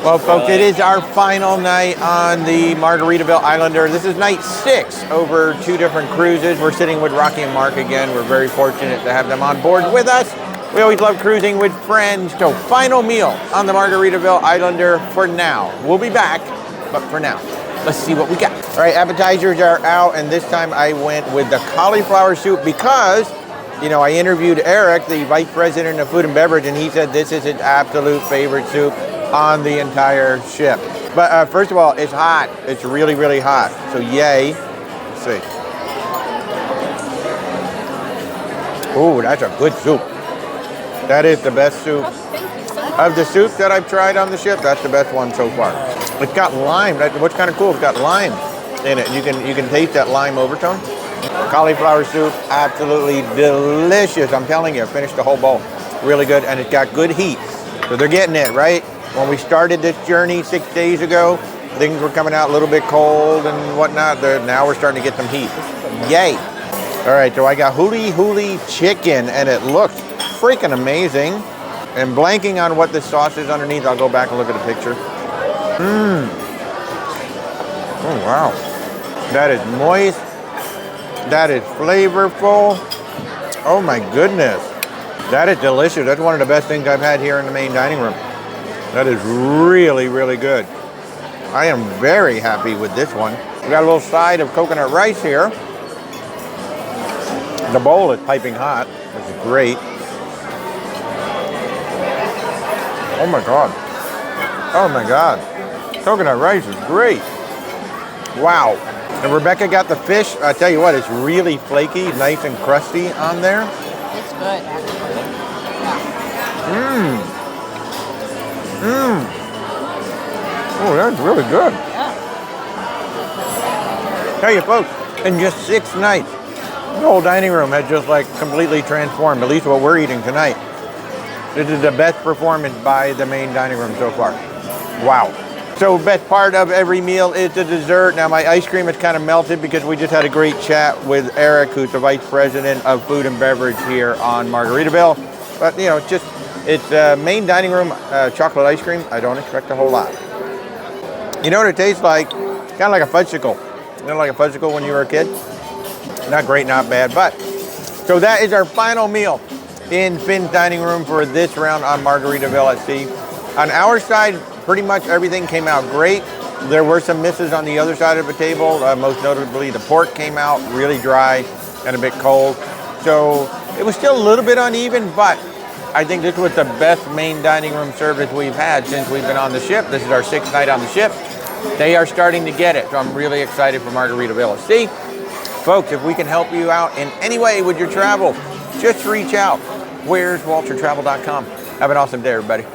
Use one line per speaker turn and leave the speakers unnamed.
Well, folks, it is our final night on the Margaritaville Islander. This is night 6 over 2 different cruises. We're sitting with Rocky and Mark again. We're very fortunate to have them on board with us. We always love cruising with friends. So final meal on the Margaritaville Islander for now. We'll be back, but for now, let's see what we got. All right, appetizers are out, and this time I went with the cauliflower soup because, you know, I interviewed Eric, the vice president of food and beverage, and he said this is his absolute favorite soup on the entire ship. But first of all, it's hot. It's really, really hot. So yay. Let's see. Oh, that's a good soup. That is the best soup. Of the soups that I've tried on the ship, that's the best one so far. It's got lime. What's kind of cool, it's got lime in it. You can taste that lime overtone. Cauliflower soup, absolutely delicious. I'm telling you, I finished the whole bowl. Really good, and it's got good heat. So they're getting it, right? When we started this journey 6 days ago, things were coming out a little bit cold and whatnot. Now we're starting to get some heat. Yay. All right, so I got huli chicken, and it looks freaking amazing. And blanking on what the sauce is underneath. I'll go back and look at the picture. Oh, wow. That is moist. That is flavorful. Oh, my goodness. That is delicious. That's one of the best things I've had here in the main dining room. That is really, really good. I am very happy with this one. We got a little side of coconut rice here. The bowl is piping hot, which is great. Oh my God. Oh my God. Coconut rice is great. Wow. And Rebecca got the fish. I tell you what, it's really flaky, nice and crusty on there.
It's good, actually. Yeah.
Oh, that's really good.
Yeah.
Tell you folks, in just 6 nights, the whole dining room has just like completely transformed, at least what we're eating tonight. This is the best performance by the main dining room so far. Wow. So best part of every meal is the dessert. Now my ice cream is kind of melted because we just had a great chat with Eric, who's the vice president of food and beverage here on Margaritaville. But you know, it's main dining room chocolate ice cream. I don't expect a whole lot. You know what it tastes like? Kind of like a fudgesicle. You know, like a fudgesicle when you were a kid? Not great, not bad, but. So that is our final meal in Finn's dining room for this round on Margaritaville at Sea. On our side, pretty much everything came out great. There were some misses on the other side of the table. Most notably, the pork came out really dry and a bit cold. So it was still a little bit uneven, but I think this was the best main dining room service we've had since we've been on the ship. This is our 6th night on the ship. They are starting to get it, so I'm really excited for Margaritaville at Sea. Folks, if we can help you out in any way with your travel, just reach out. Where's WalterTravel.com. Have an awesome day, everybody.